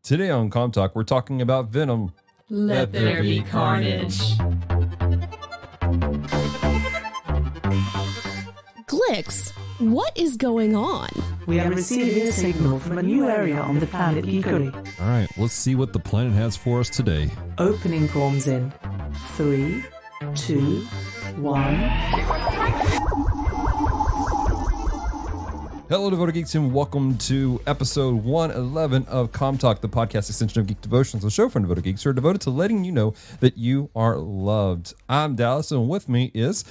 Today on Com Talk, we're talking about Venom. Let there be carnage. Glix, what is going on? We are receiving a signal from a new area on the planet Geekery. All right, let's see what the planet has for us today. Opening forms in 3, 2, 1. Hello, devoted geeks, and welcome to episode 111 of Com Talk, the podcast extension of Geek Devotions, a show for devoted geeks who are devoted to letting you know that you are loved. I'm Dallas, and with me is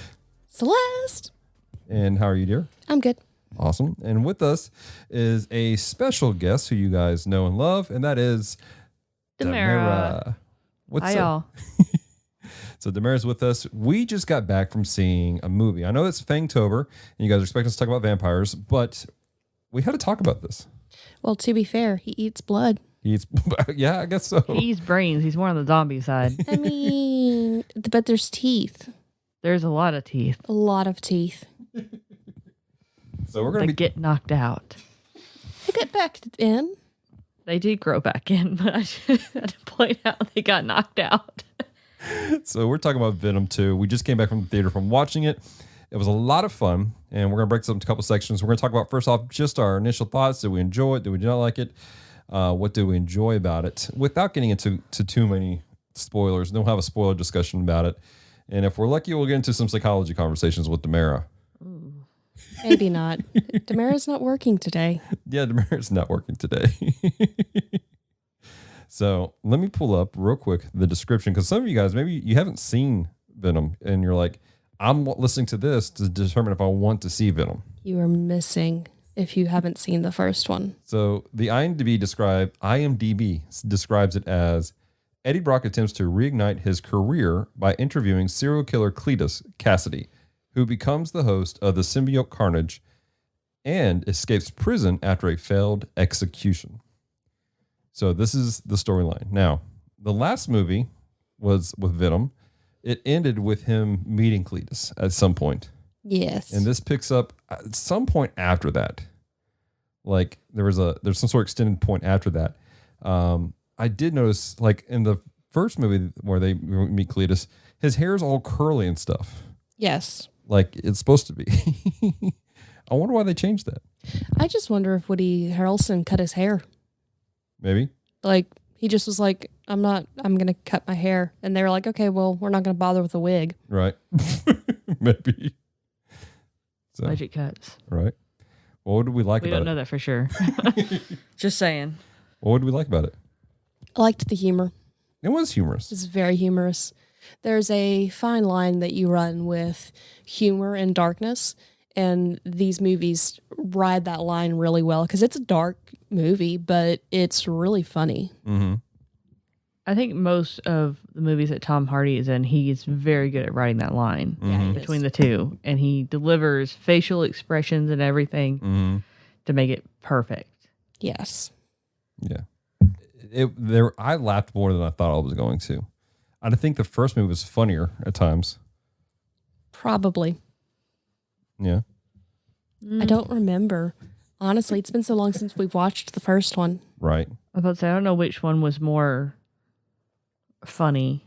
Celeste. And how are you, dear? I'm good. Awesome. And with us is a special guest who you guys know and love, and that is Damara. What's Hi, up? y'all. So Damara's with us. We just got back from seeing a movie. I know it's Fangtober, and you guys are expecting us to talk about vampires, but we had to talk about this. Well, to be fair, he eats blood. Yeah, I guess so. He eats brains. He's more on the zombie side. I mean, but there's teeth. There's a lot of teeth A lot of teeth. So we're going that to get knocked out. They get back in. They did grow back in, but I just had to point out they got knocked out. So we're talking about Venom 2. We just came back from the theater from watching it. It was a lot of fun, and we're going to break this up into a couple sections. We're going to talk about, first off, just our initial thoughts. Did we enjoy it? Did we not like it? What did we enjoy about it? Without getting into too many spoilers, then we'll have a spoiler discussion about it. And if we're lucky, we'll get into some psychology conversations with Damara. Maybe not. Damara's not working today. Yeah, Damara's not working today. So let me pull up real quick the description, because some of you guys, maybe you haven't seen Venom, and you're like, I'm listening to this to determine if I want to see Venom. You are missing if you haven't seen the first one. So the IMDb describes it as Eddie Brock attempts to reignite his career by interviewing serial killer Cletus Cassidy, who becomes the host of the symbiote Carnage and escapes prison after a failed execution. So this is the storyline. Now, the last movie was with Venom. It ended with him meeting Cletus at some point. Yes. And this picks up at some point after that. Like there's some sort of extended point after that. I did notice, like in the first movie where they meet Cletus, his hair is all curly and stuff. Yes. Like it's supposed to be. I wonder why they changed that. I just wonder if Woody Harrelson cut his hair. Maybe. Like, he just was like, I'm going to cut my hair. And they were like, okay, well, we're not going to bother with a wig. Right. Maybe. So, Budget cuts. right. What did we like We about don't know it? that for sure. Just saying. What did we like about it? I liked the humor. It was humorous. It's very humorous. There's a fine line that you run with humor and darkness, and these movies ride that line really well because it's a dark movie, but it's really funny. Mm-hmm. I think most of the movies that Tom Hardy is in, he's very good at writing that line between the two. And he delivers facial expressions and everything to make it perfect. Yes. Yeah. I laughed more than I thought I was going to. I think the first movie was funnier at times. Probably. Yeah. I don't remember. Honestly, it's been so long since we've watched the first one. Right. I thought I don't know which one was more funny.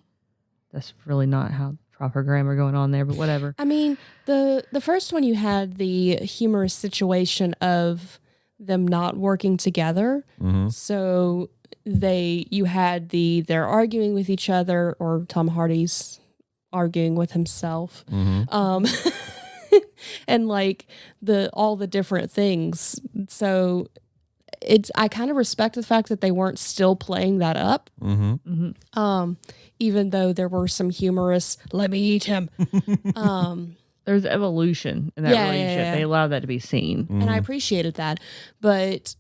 That's really not how proper grammar going on there, but whatever. I mean, the first one you had the humorous situation of them not working together. Mm-hmm. So they're arguing with each other, or Tom Hardy's arguing with himself. Mm-hmm. And like all the different things. So I kind of respect the fact that they weren't still playing that up. Mm-hmm. Even though there were some humorous, let me eat him. There's evolution in that relationship. Yeah. They allowed that to be seen. And I appreciated that. But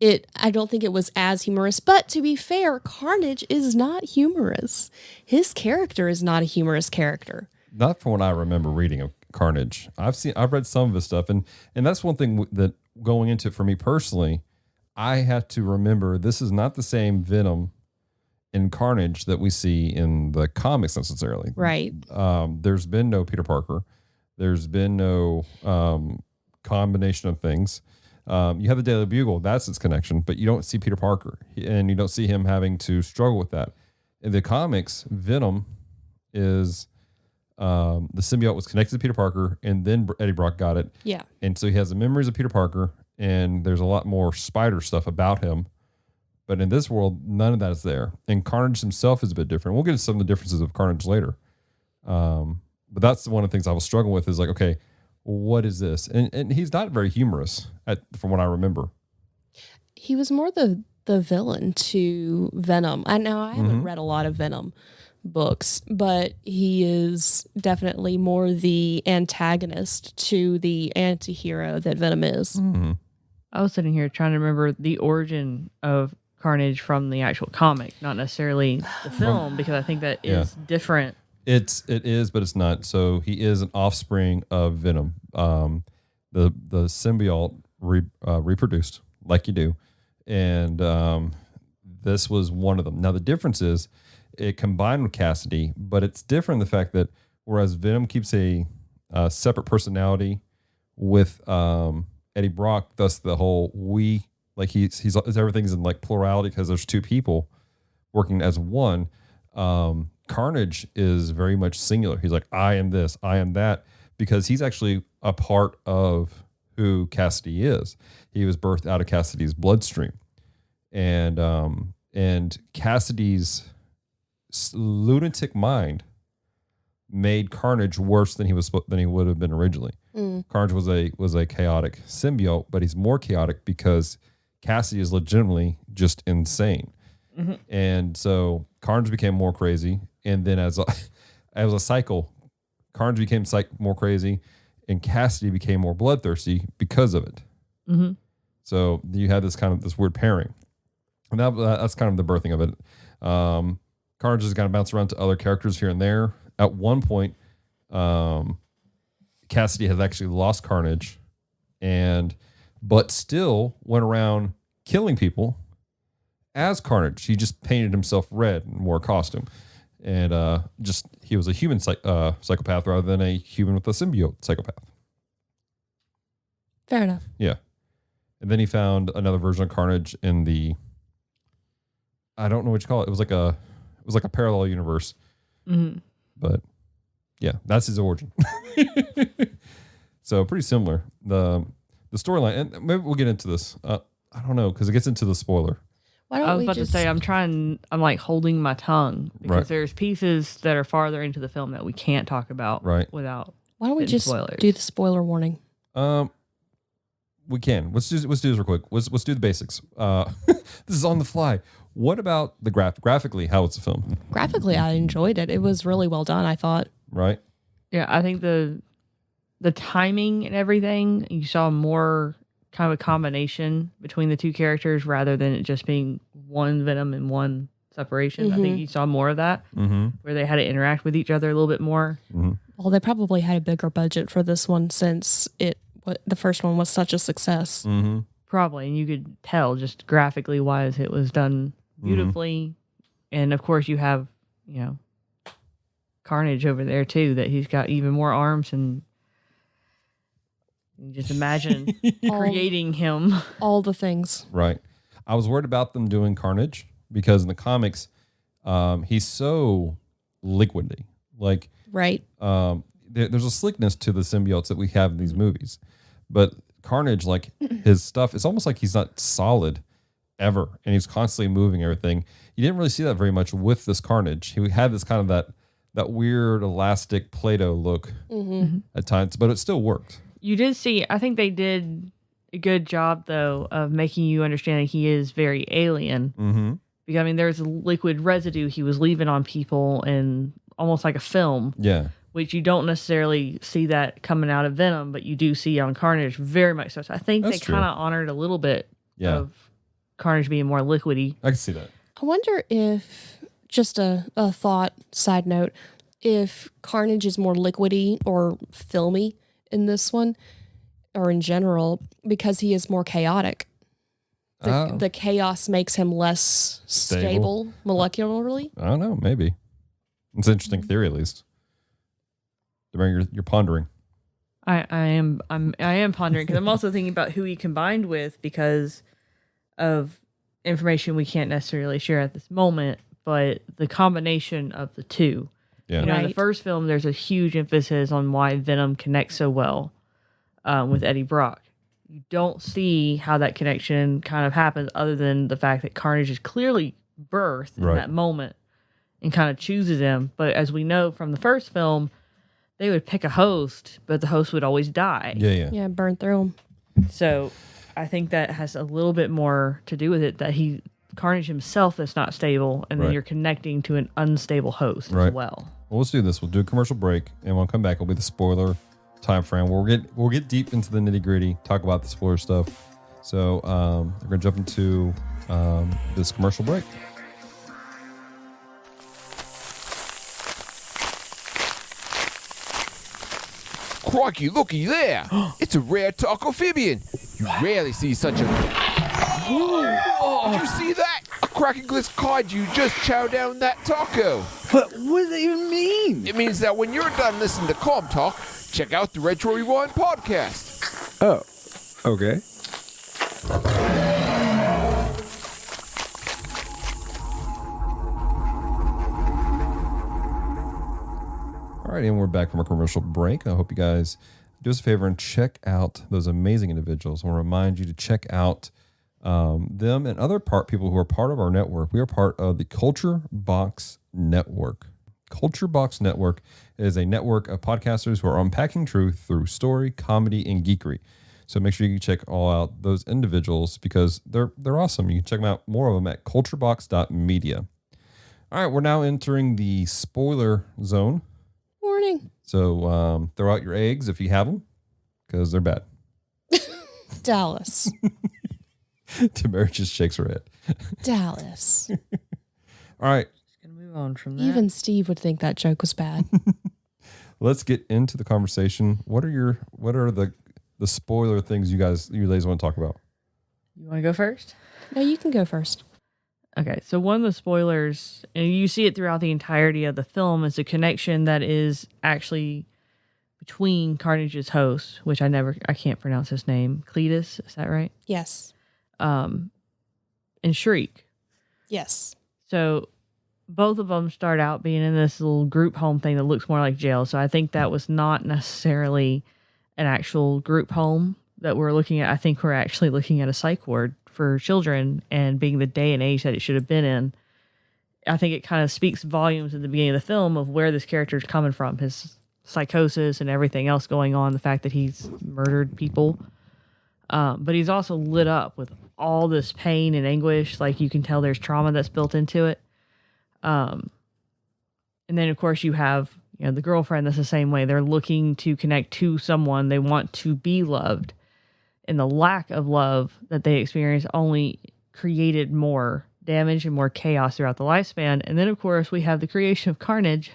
I don't think it was as humorous. But to be fair, Carnage is not humorous. His character is not a humorous character. Not from what I remember reading of Carnage. I've read some of his stuff, and that's one thing that going into it for me personally, I have to remember this is not the same Venom in Carnage that we see in the comics necessarily. Right. There's been no Peter Parker. There's been no combination of things. You have the Daily Bugle, that's its connection, but you don't see Peter Parker, and you don't see him having to struggle with that. In the comics, Venom is the symbiote was connected to Peter Parker, and then Eddie Brock got it. Yeah. And so he has the memories of Peter Parker, and there's a lot more spider stuff about him. But in this world, none of that is there. And Carnage himself is a bit different. We'll get into some of the differences of Carnage later. But that's one of the things I was struggling with is like, okay, what is this? And he's not very humorous from what I remember. He was more the villain to Venom. I haven't read a lot of Venom books, but he is definitely more the antagonist to the anti-hero that Venom is. Mm-hmm. I was sitting here trying to remember the origin of Carnage from the actual comic, not necessarily the film, because I think that is different. It is, but it's not. So he is an offspring of Venom. The symbiote reproduced like you do, and this was one of them. Now the difference is it combined with Cassidy, but it's different in the fact that whereas Venom keeps a separate personality with Eddie Brock, thus the whole we, like he's everything's in like plurality because there's two people working as one. Carnage is very much singular. He's like, I am this, I am that, because he's actually a part of who Cassidy is. He was birthed out of Cassidy's bloodstream, and Cassidy's lunatic mind made Carnage worse than he would have been originally. Carnage was a chaotic symbiote, but he's more chaotic because Cassidy is legitimately just insane. Mm-hmm. And so Carnage became more crazy, and then as a cycle, Carnage became more crazy, and Cassidy became more bloodthirsty because of it. Mm-hmm. So you had this weird pairing, and that's kind of the birthing of it. Carnage has kind of bounced around to other characters here and there. At one point, Cassidy had actually lost Carnage, but still went around killing people as Carnage. He just painted himself red and wore a costume, and he was a human psychopath rather than a human with a symbiote psychopath. Fair enough. Yeah, and then he found another version of Carnage in I don't know what you call it. It was like a parallel universe, but yeah, that's his origin. So pretty similar. The storyline, and maybe we'll get into this. I don't know, because it gets into the spoiler. Why don't I was about to say, I'm like holding my tongue because there's pieces that are farther into the film that we can't talk about without. Why don't we just spoilers. do the spoiler warning? We can. Let's do this real quick. Let's do the basics. This is on the fly. What about the graphically? How it's a film? Graphically, I enjoyed it. It was really well done, I thought. Right. Yeah, I think the timing and everything, you saw more kind of a combination between the two characters rather than it just being one Venom and one separation. I think you saw more of that where they had to interact with each other a little bit more. Well, they probably had a bigger budget for this one since the first one was such a success. Probably, and you could tell just graphically wise it was done beautifully. And of course you have, Carnage over there too, that he's got even more arms, and you just imagine creating him. All the things. Right. I was worried about them doing Carnage because in the comics, he's so liquidy. Like, right. There's a slickness to the symbiotes that we have in these movies, but Carnage, like his stuff, it's almost like he's not solid ever, and he's constantly moving everything. You didn't really see that very much with this Carnage. He had this kind of that weird elastic Play-Doh look at times, but it still worked. You did see, I think they did a good job though of making you understand that he is very alien. Because I mean, there's a liquid residue he was leaving on people, and almost like a film. Yeah. Which you don't necessarily see that coming out of Venom, but you do see on Carnage very much so. So I think they kind of honored a little bit of Carnage being more liquidy. I can see that. I wonder if, just a thought, side note, if Carnage is more liquidy or filmy in this one, or in general, because he is more chaotic. The chaos makes him less stable molecularly. I don't know, maybe. It's an interesting theory, at least. You're pondering. I am pondering because I'm also thinking about who he combined with because of information we can't necessarily share at this moment, but the combination of the two. Yeah. You know, in the Right. first film, there's a huge emphasis on why Venom connects so well with Eddie Brock. You don't see how that connection kind of happens other than the fact that Carnage is clearly birthed in Right. that moment and kind of chooses him. But as we know from the first film, they would pick a host, but the host would always die. Yeah. Yeah, burn through them. So I think that has a little bit more to do with it that Carnage himself is not stable, and then Right. you're connecting to an unstable host Right. as well. Well, let's do this. We'll do a commercial break, and when we come back, it'll be the spoiler time frame. We'll get deep into the nitty gritty, talk about the spoiler stuff. So we're gonna jump into this commercial break. Crikey, looky there! It's a rare taco-phibian. You rarely see such a... Did you see that? A cracking-glitz kaiju just chowed down that taco. But what does that even mean? It means that when you're done listening to Com Talk, check out the Retro Rewind podcast. Oh, okay. All right, and we're back from a commercial break. I hope you guys do us a favor and check out those amazing individuals. I want to remind you to check out them and other people who are part of our network. We are part of the Culture Box Network. Culture Box Network is a network of podcasters who are unpacking truth through story, comedy, and geekery. So make sure you check all out those individuals because they're awesome. You can check them out, more of them at culturebox.media. All right, we're now entering the spoiler zone. Warning. So throw out your eggs if you have them because they're bad. Dallas. Tamara just shakes her head. Dallas. All right, Just gonna move on from that. Even Steve would think that joke was bad. let's get into the conversation. What are the spoiler things you ladies want to talk about? You want to go first? No, you can go first. Okay, so one of the spoilers, and you see it throughout the entirety of the film, is a connection that is actually between Carnage's host, which I can't pronounce his name, Cletus, is that right? Yes. And Shriek. Yes. So both of them start out being in this little group home thing that looks more like jail. So I think that was not necessarily an actual group home that we're looking at. I think we're actually looking at a psych ward for children, and being the day and age that it should have been in. I think it kind of speaks volumes at the beginning of the film of where this character is coming from, his psychosis and everything else going on, the fact that he's murdered people. But he's also lit up with all this pain and anguish. Like you can tell there's trauma that's built into it. And then of course you have, the girlfriend that's the same way. They're looking to connect to someone. They want to be loved. And the lack of love that they experienced only created more damage and more chaos throughout the lifespan. And then, of course, we have the creation of Carnage,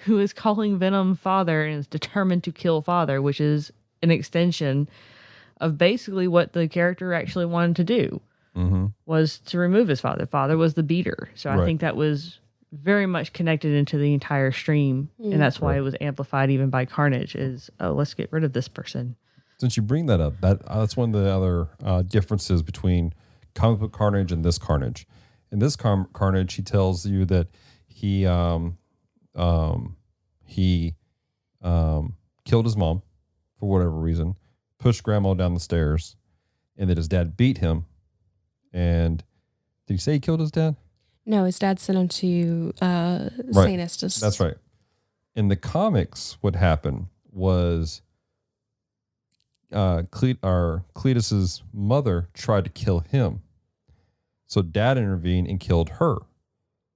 who is calling Venom father and is determined to kill father, which is an extension of basically what the character actually wanted to do, was to remove his father. Father was the beater. So I think that was very much connected into the entire stream. And that's why it was amplified even by Carnage is, let's get rid of this person. Since you bring that up, that's one of the other differences between comic book Carnage and this Carnage. In this Carnage, he tells you that he killed his mom for whatever reason, pushed grandma down the stairs, and that his dad beat him. And did he say he killed his dad? No, his dad sent him to St. Estes. That's right. In the comics, what happened was Cletus's mother tried to kill him. So dad intervened and killed her.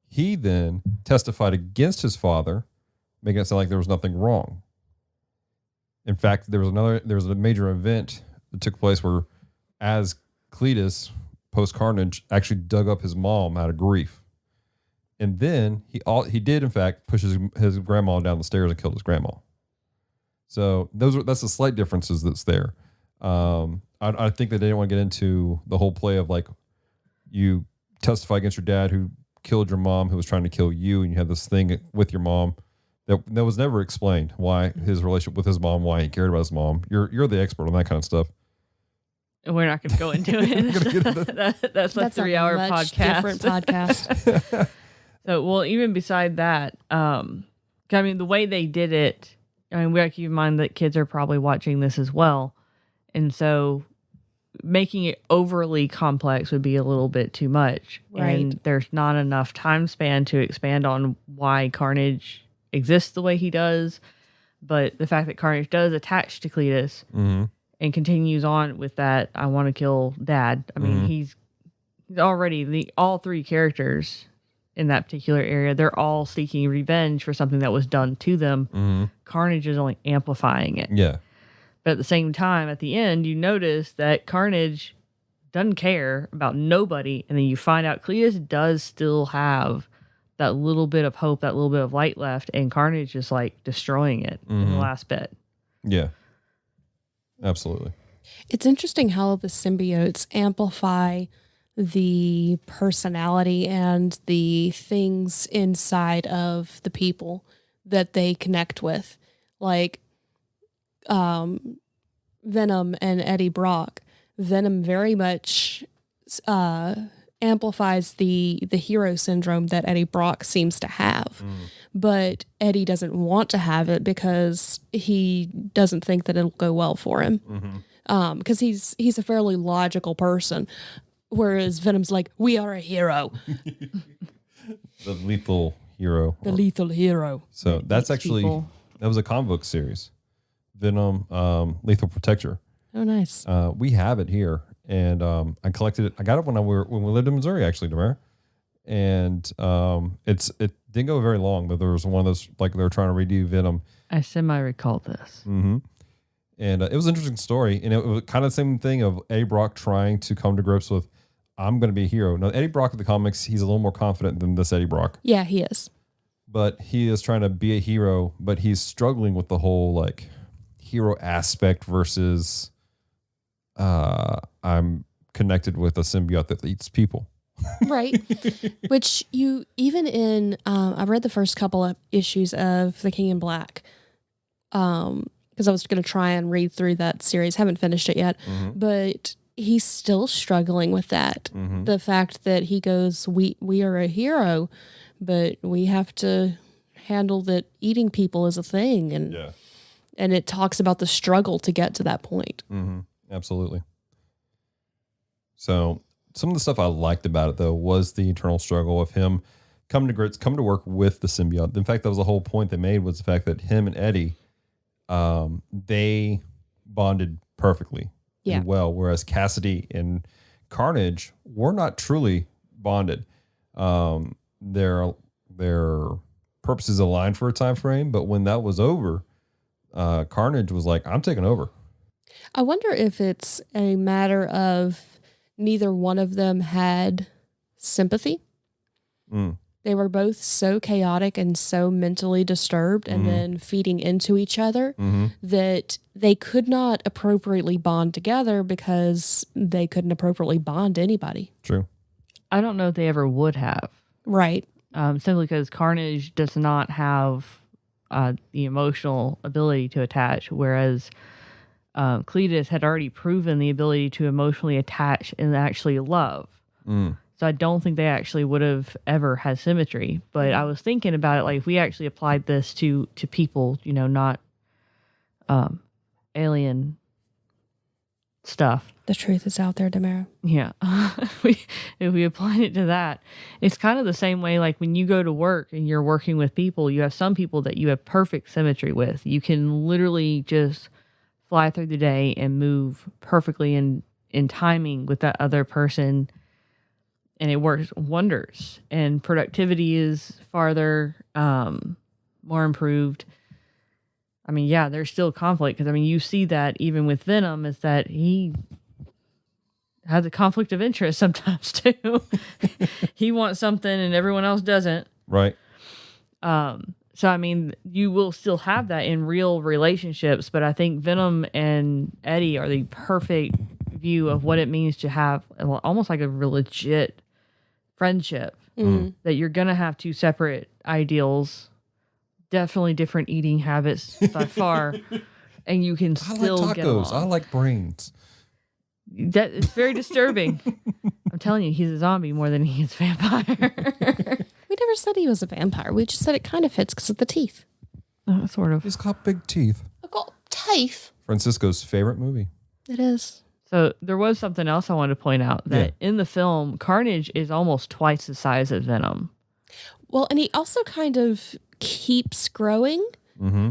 He then testified against his father, making it sound like there was nothing wrong. In fact, there was a major event that took place where, as Cletus, post Carnage, actually dug up his mom out of grief. And then he did in fact push his grandma down the stairs and killed his grandma. So that's the slight differences that's there. I think that they didn't want to get into the whole play of like you testify against your dad who killed your mom who was trying to kill you, and you have this thing with your mom that was never explained why his relationship with his mom, why he cared about his mom. You're the expert on that kind of stuff. We're not going to go into it. That's like 3-hour podcast. Different podcast. So, well, even beside that, I mean, the way they did it, I mean, we got to keep in mind that kids are probably watching this as well. And so making it overly complex would be a little bit too much. Right. And there's not enough time span to expand on why Carnage exists the way he does. But the fact that Carnage does attach to Cletus and continues on with that, I want to kill Dad. I mean, he's already all three characters in that particular area, they're all seeking revenge for something that was done to them. Carnage is only amplifying it. Yeah. But at the same time, at the end, you notice that Carnage doesn't care about nobody. And then you find out Cletus does still have that little bit of hope, that little bit of light left. And Carnage is like destroying it in the last bit. Yeah. Absolutely. It's interesting how the symbiotes amplify the personality and the things inside of the people that they connect with. Like Venom and Eddie Brock. Venom very much amplifies the hero syndrome that Eddie Brock seems to have. But Eddie doesn't want to have it because he doesn't think that it'll go well for him. Because he's a fairly logical person. Whereas Venom's like, we are a hero. The lethal hero. The lethal hero. So that's actually, that was a comic book series. Venom, Lethal Protector. Oh, nice. We have it here. And I collected it. I got it when we lived in Missouri, actually, Damara. And it didn't go very long, but there was one of those, like they were trying to redo Venom. I semi-recall this. And it was an interesting story. And it was kind of the same thing of Eddie Brock trying to come to grips with, I'm going to be a hero. Now, Eddie Brock in the comics, he's a little more confident than this Eddie Brock. Yeah, he is. But he is trying to be a hero, but he's struggling with the whole like hero aspect versus I'm connected with a symbiote that eats people. Right. Which you, even in, I read the first couple of issues of The King in Black, because I was going to try and read through that series. Haven't finished it yet, but he's still struggling with that. The fact that he goes, we are a hero, but we have to handle that eating people is a thing. And it talks about the struggle to get to that point. Absolutely. So some of the stuff I liked about it, though, was the internal struggle of him coming to work with the symbiote. In fact, that was the whole point they made, was the fact that him and Eddie, they bonded perfectly well, whereas Cassidy and Carnage were not truly bonded. Their purposes aligned for a time frame, but when that was over, Carnage was like, I'm taking over. I wonder if it's a matter of neither one of them had sympathy. They were both so chaotic and so mentally disturbed and then feeding into each other that they could not appropriately bond together because they couldn't appropriately bond to anybody. True. I don't know if they ever would have. Right. Simply because Carnage does not have the emotional ability to attach, whereas Cletus had already proven the ability to emotionally attach and actually love. So I don't think they actually would have ever had symmetry. But I was thinking about it, like if we actually applied this to people, you know, not alien stuff. The truth is out there, Damara. Yeah. If we applied it to that, it's kind of the same way, like when you go to work and you're working with people, you have some people that you have perfect symmetry with. You can literally just fly through the day and move perfectly in timing with that other person, and it works wonders. And productivity is farther, more improved. I mean, yeah, there's still conflict, because I mean, you see that even with Venom, is that he has a conflict of interest sometimes too. He wants something and everyone else doesn't. Right. So, I mean, you will still have that in real relationships, but I think Venom and Eddie are the perfect view of what it means to have almost like a legit friendship, that you're going to have two separate ideals, definitely different eating habits by far, and you can still I like get tacos. along. I like brains. That it's very disturbing. I'm telling you, he's a zombie more than he is a vampire. We never said he was a vampire. We just said it kind of fits because of the teeth. Sort of. He's got big teeth. I've got teeth. Francisco's favorite movie. It is. So there was something else I wanted to point out that in the film, Carnage is almost twice the size of Venom. Well, and he also kind of keeps growing.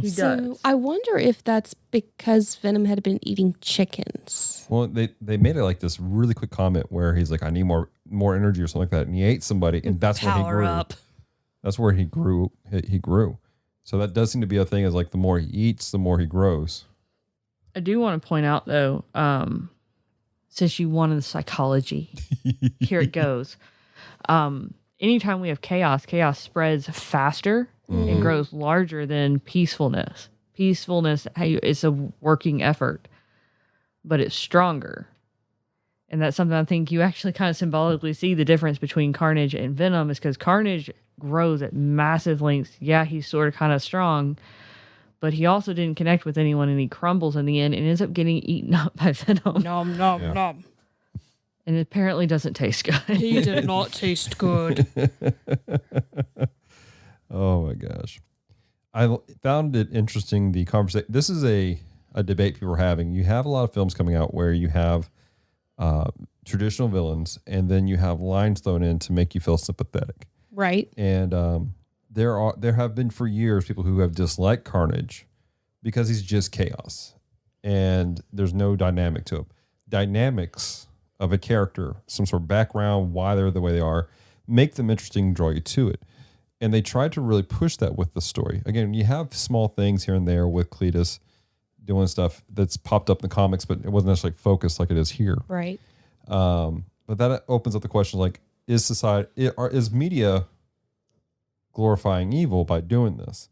He So does. I wonder if that's because Venom had been eating chickens. Well, they made it like this really quick comment where he's like, I need more energy or something like that. And he ate somebody, and that's where he Power grew. up. That's where he grew. He grew. So that does seem to be a thing, is like the more he eats, the more he grows. I do want to point out, though, since you wanted the psychology, here it goes. Anytime we have chaos spreads faster and grows larger than peacefulness. Peacefulness is a working effort, but it's stronger. And that's something I think you actually kind of symbolically see the difference between Carnage and Venom, is because Carnage grows at massive lengths. Yeah, he's sort of kind of strong, but he also didn't connect with anyone, and he crumbles in the end and ends up getting eaten up by Venom. Nom, nom, nom. And it apparently doesn't taste good. He did not taste good. Oh my gosh. I found it interesting, the conversation. This is a debate people are having. You have a lot of films coming out where you have traditional villains, and then you have lines thrown in to make you feel sympathetic. Right. And there have been for years people who have disliked Carnage because he's just chaos, and there's no dynamic to him. Dynamics of a character, some sort of background, why they're the way they are, make them interesting, draw you to it. And they tried to really push that with the story. Again, you have small things here and there with Cletus doing stuff that's popped up in the comics, but it wasn't necessarily focused like it is here. Right. But that opens up the question, like, is media glorifying evil by doing this?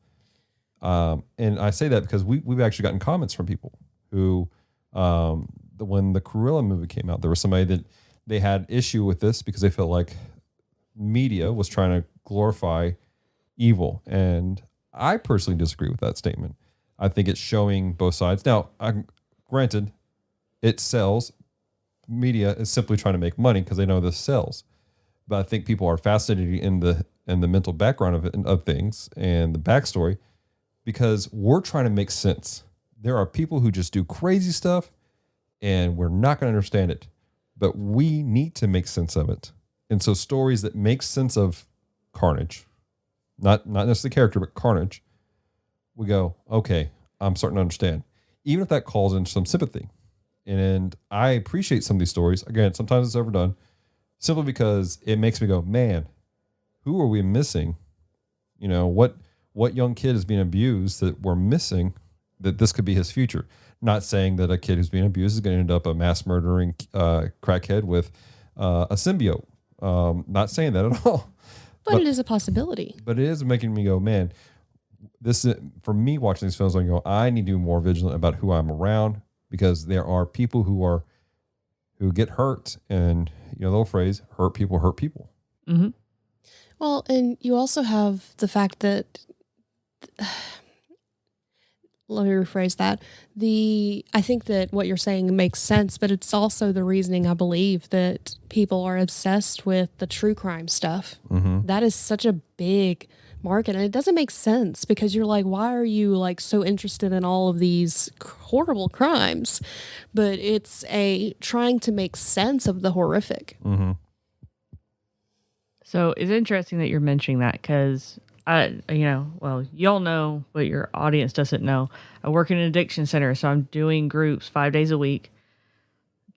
And I say that because we've actually gotten comments from people who, when the Cruella movie came out, there was somebody that they had issue with this because they felt like media was trying to glorify evil. And I personally disagree with that statement. I think it's showing both sides. Now, granted, it sells. Media is simply trying to make money because they know this sells. But I think people are fascinated in the mental background of things and the backstory, because we're trying to make sense. There are people who just do crazy stuff, and we're not going to understand it, but we need to make sense of it. And so stories that make sense of Carnage, not necessarily the character, but Carnage, we go, okay, I'm starting to understand. Even if that calls in some sympathy. And I appreciate some of these stories. Again, sometimes it's overdone, simply because it makes me go, man, who are we missing? You know, what young kid is being abused that we're missing, that this could be his future? Not saying that a kid who's being abused is going to end up a mass murdering crackhead with a symbiote. Not saying that at all. But it is a possibility. But it is making me go, man, this is, for me watching these films, I go, I need to be more vigilant about who I'm around, because there are people who get hurt, and you know the old phrase, hurt people hurt people. Mm-hmm. Well, and you also have the fact that, let me rephrase that. I think that what you're saying makes sense, but it's also the reasoning, I believe, that people are obsessed with the true crime stuff. Mm-hmm. That is such a big market, and it doesn't make sense, because you're like, why are you like so interested in all of these horrible crimes? But it's trying to make sense of the horrific. Mm-hmm. So it's interesting that you're mentioning that, because y'all know, but your audience doesn't know. I work in an addiction center, so I'm doing groups 5 days a week.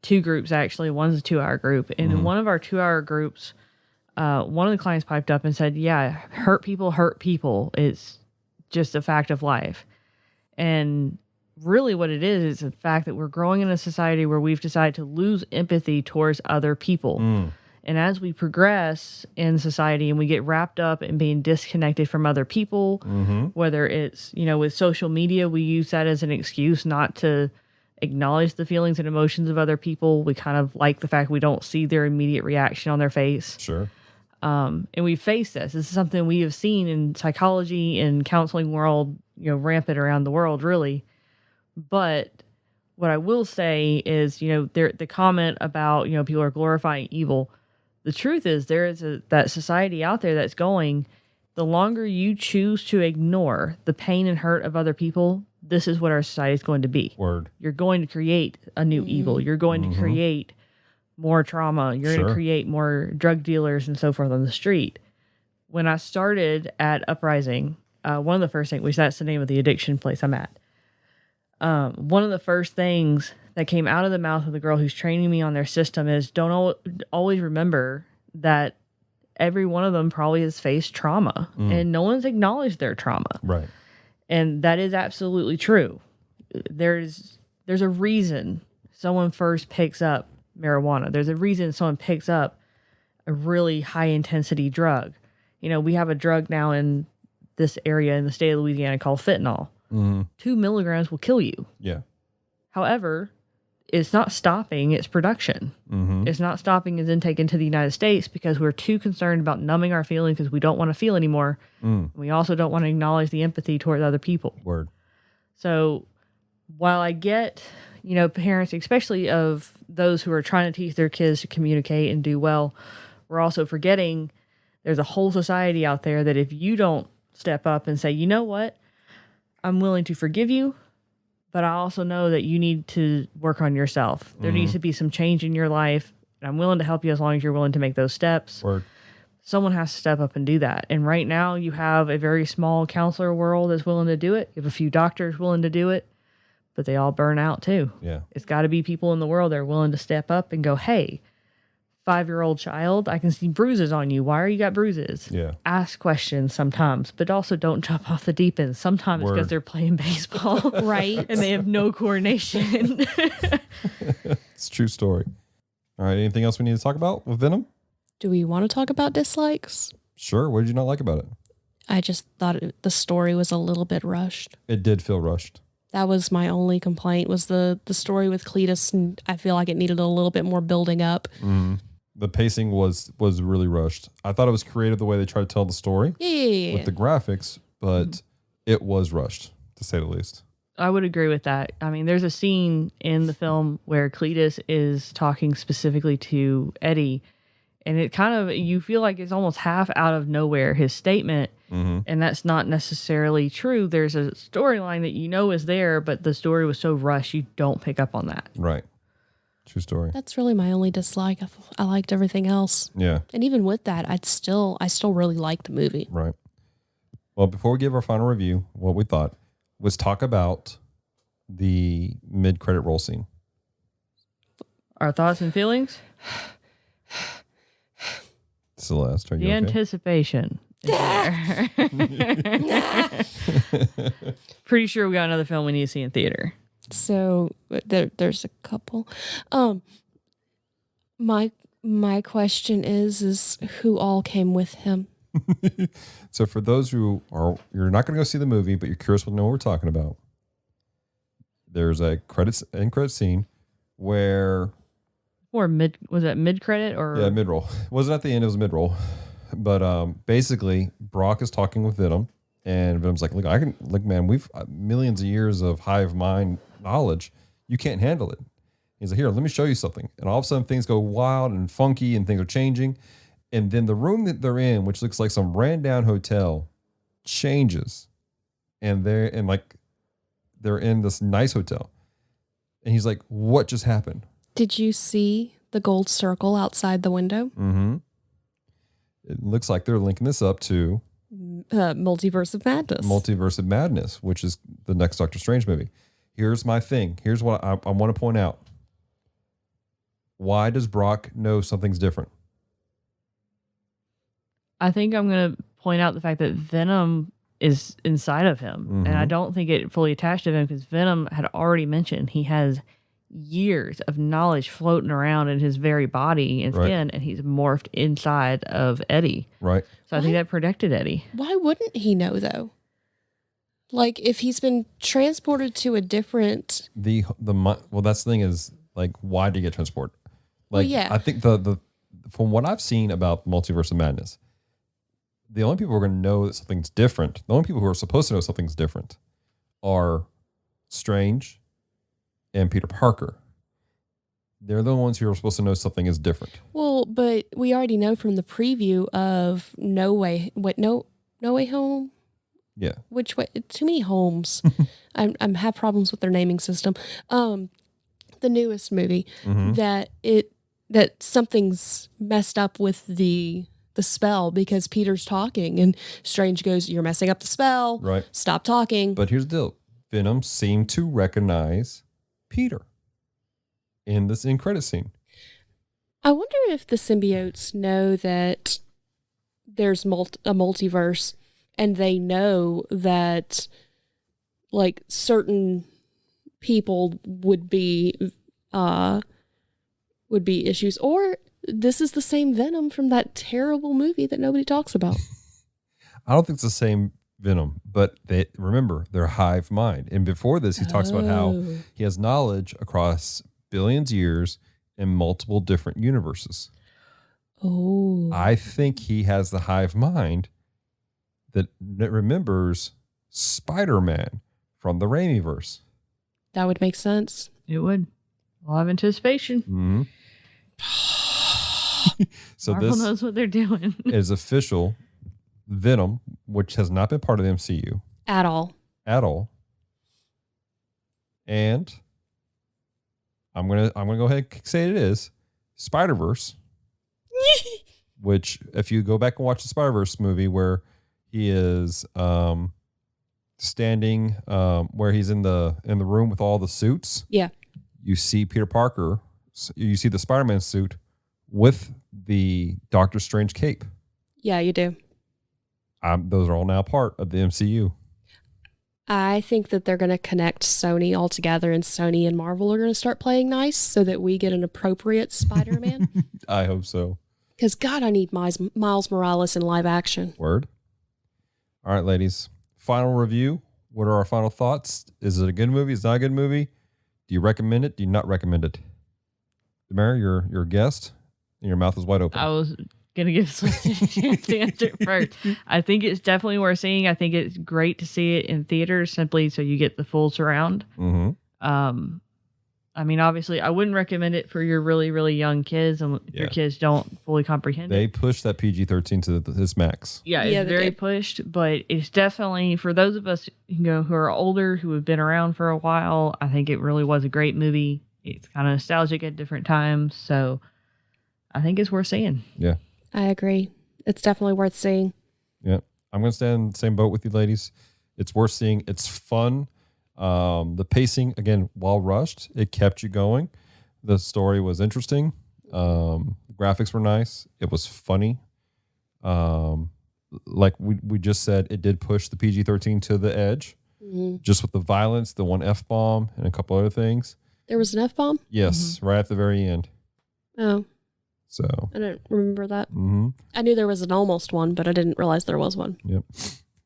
2 groups, actually. One's a 2-hour group. And in one of our 2-hour groups, one of the clients piped up and said, yeah, hurt people. It's just a fact of life. And really what it is the fact that we're growing in a society where we've decided to lose empathy towards other people. And as we progress in society and we get wrapped up in being disconnected from other people, whether it's, with social media, we use that as an excuse not to acknowledge the feelings and emotions of other people. We kind of like the fact we don't see their immediate reaction on their face. Sure. And we face this. This is something we have seen in psychology and counseling world, rampant around the world, really. But what I will say is, the comment about, people are glorifying evil. The truth is there is that society out there that's going, the longer you choose to ignore the pain and hurt of other people, this is what our society is going to be. Word. You're going to create a new evil. You're going to create more trauma. You're going to create more drug dealers and so forth on the street. When I started at Uprising, one of the first things, which that's the name of the addiction place I'm at, one of the first things that came out of the mouth of the girl who's training me on their system is don't always remember that every one of them probably has faced trauma and no one's acknowledged their trauma. Right. And that is absolutely true. There's a reason someone first picks up marijuana. There's a reason someone picks up a really high intensity drug. We have a drug now in this area in the state of Louisiana called fentanyl. 2 milligrams will kill you. Yeah. However, it's not stopping its production. It's not stopping its intake into the United States because we're too concerned about numbing our feelings because we don't want to feel anymore. We also don't want to acknowledge the empathy towards other people. Word. So while I get, parents, especially of those who are trying to teach their kids to communicate and do well, we're also forgetting there's a whole society out there that if you don't step up and say, you know what, I'm willing to forgive you, but I also know that you need to work on yourself. There needs to be some change in your life, and I'm willing to help you as long as you're willing to make those steps. Word. Someone has to step up and do that. And right now you have a very small counselor world that's willing to do it. You have a few doctors willing to do it, but they all burn out too. Yeah. It's got to be people in the world that are willing to step up and go, hey, 5-year-old child, I can see bruises on you. Why are you got bruises? Yeah. Ask questions sometimes, but also don't jump off the deep end. Sometimes it's because they're playing baseball. Right. And they have no coordination. It's a true story. All right. Anything else we need to talk about with Venom? Do we want to talk about dislikes? Sure. What did you not like about it? I just thought the story was a little bit rushed. It did feel rushed. That was my only complaint, was the story with Cletus, and I feel like it needed a little bit more building up. The pacing was really rushed. I thought it was creative the way they tried to tell the story Yeah. with the graphics, but it was rushed, to say the least. I would agree with that. I mean, there's a scene in the film where Cletus is talking specifically to Eddie, and it kind of, you feel like it's almost half out of nowhere, his statement, and that's not necessarily true. There's a storyline that is there, but the story was so rushed, you don't pick up on that. Right. True story. That's really my only dislike. I liked everything else. Yeah. And even with that, I still really liked the movie. Right. Well, before we give our final review, what we thought was talk about the mid-credit roll scene. Our thoughts and feelings? Celeste, are you The okay? Anticipation is there. Pretty sure we got another film we need to see in theater. So there's a couple. My question is who all came with him? So for those who you're not going to go see the movie, but you're curious to know what we're talking about, there's a end credit scene where... Or was that mid-credit or... Yeah, mid-roll. It wasn't at the end, it was mid-roll. But basically, Brock is talking with Venom, and Venom's like, look, man, we've millions of years of hive mind knowledge. You can't handle it. He's like, here, let me show you something. And all of a sudden, things go wild and funky, and things are changing. And then the room that they're in, which looks like some ran-down hotel, changes. And they're in this nice hotel. And he's like, what just happened? Did you see the gold circle outside the window? Mm-hmm. It looks like they're linking this up to Multiverse of Madness. Multiverse of Madness, which is the next Doctor Strange movie. Here's my thing. Here's what I want to point out. Why does Brock know something's different? I think I'm going to point out the fact that Venom is inside of him. And I don't think it fully attached to him because Venom had already mentioned he has years of knowledge floating around in his very body and skin, and he's morphed inside of Eddie. Right. So I think that protected Eddie. Why wouldn't he know, though? Like, if he's been transported to a different... Well, that's the thing is, like, why did he get transported? Like, Well, yeah. I think the from what I've seen about Multiverse of Madness, the only people who are going to know that something's different, the only people who are supposed to know something's different are Strange and Peter Parker. They're the ones who are supposed to know something is different. Well, but we already know from the preview of No Way Home. Yeah. Which way? Too many homes. I'm have problems with their naming system. The newest movie that something's messed up with the spell because Peter's talking and Strange goes, "You're messing up the spell. Right. Stop talking." But here's the deal. Venom seemed to recognize Peter in this end credit scene. I wonder if the symbiotes know that there's a multiverse and they know that like certain people would be issues, or this is the same Venom from that terrible movie that nobody talks about. I don't think it's the same Venom, but remember, they're hive mind. And before this, he talks about how he has knowledge across billions of years in multiple different universes. Oh. I think he has the hive mind that remembers Spider-Man from the Raimiverse. That would make sense. It would. A lot of anticipation. Mm-hmm. So Marvel this knows what they're doing. is official Venom, which has not been part of the MCU At all. And I'm gonna go ahead and say it is Spider-Verse. Which, if you go back and watch the Spider-Verse movie where he is standing where he's in the room with all the suits. Yeah. You see Peter Parker, you see the Spider-Man suit with the Doctor Strange cape. Yeah, you do. Those are all now part of the MCU. I think that they're going to connect Sony all together, and Sony and Marvel are going to start playing nice so that we get an appropriate Spider-Man. I hope so. Because, God, I need Miles Morales in live action. Word. All right, ladies. Final review. What are our final thoughts? Is it a good movie? Is it not a good movie? Do you recommend it? Do you not recommend it? Damara, you're a guest, and your mouth is wide open. I was going to give Celeste a chance to answer it first. I think it's definitely worth seeing. I think it's great to see it in theaters simply so you get the full surround. Mm-hmm. I mean, obviously, I wouldn't recommend it for your really, really young kids, and if your kids don't fully comprehend They it. push that PG-13 to its max. Yeah, it's very pushed, but it's definitely, for those of us who are older, who have been around for a while, I think it really was a great movie. It's kind of nostalgic at different times, so I think it's worth seeing. Yeah. I agree. It's definitely worth seeing. Yeah. I'm going to stay in the same boat with you, ladies. It's worth seeing. It's fun. The pacing, again, well rushed. It kept you going. The story was interesting. The graphics were nice. It was funny. Like we just said, it did push the PG-13 to the edge. Mm-hmm. Just with the violence, the one F-bomb, and a couple other things. There was an F-bomb? Yes, right at the very end. Oh. So I don't remember that. Mm-hmm. I knew there was an almost one, but I didn't realize there was one. Yep.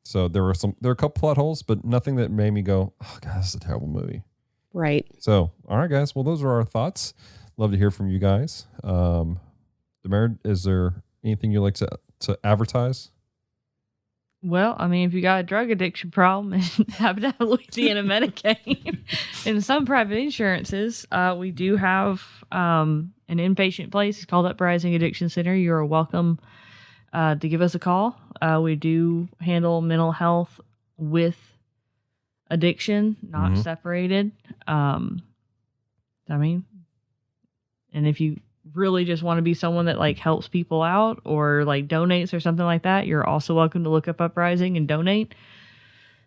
So there were a couple plot holes, but nothing that made me go, "Oh God, this is a terrible movie." Right. So, all right, guys. Well, those are our thoughts. Love to hear from you guys. Damara, is there anything you'd like to advertise? Well, I mean, if you got a drug addiction problem and happen to have Louisiana Medicaid and some private insurances, we do have an inpatient place. It's called Uprising Addiction Center. You're welcome to give us a call. We do handle mental health with addiction, not separated. I mean, and if you really just want to be someone that like helps people out or like donates or something like that, you're also welcome to look up Uprising and donate.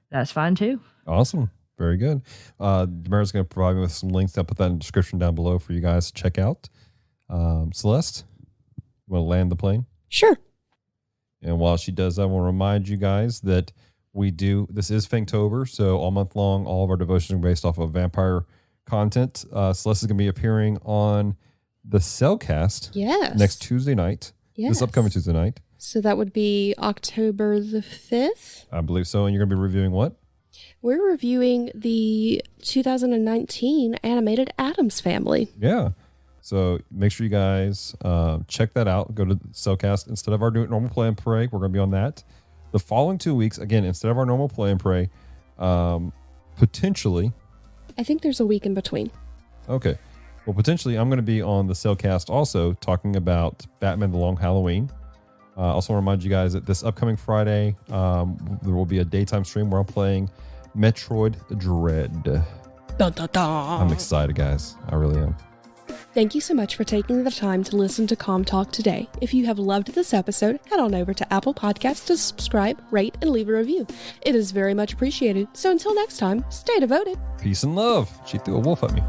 That's fine too. Awesome. Very good. Damara's going to provide me with some links. I'll put that in the description down below for you guys to check out. Celeste, you want to land the plane? Sure. And while she does that, I want to remind you guys that this is Fanktober, so all month long, all of our devotions are based off of vampire content. Celeste is going to be appearing on the Cellcast next Tuesday night. Yes. This upcoming Tuesday night. So that would be October the 5th? I believe so. And you're going to be reviewing what? We're reviewing the 2019 animated Addams Family. Yeah. So make sure you guys check that out. Go to Cellcast. Instead of our normal Play and Pray, we're going to be on that. The following 2 weeks, again, instead of our normal Play and Pray, potentially. I think there's a week in between. Okay. Well, potentially, I'm going to be on the Cellcast also talking about Batman The Long Halloween. Also want to remind you guys that this upcoming Friday, there will be a daytime stream where I'm playing Metroid Dread. Dun, dun, dun. I'm excited, guys. I really am. Thank you so much for taking the time to listen to Com Talk today. If you have loved this episode, head on over to Apple Podcasts to subscribe, rate, and leave a review. It is very much appreciated. So until next time, stay devoted. Peace and love. She threw a wolf at me.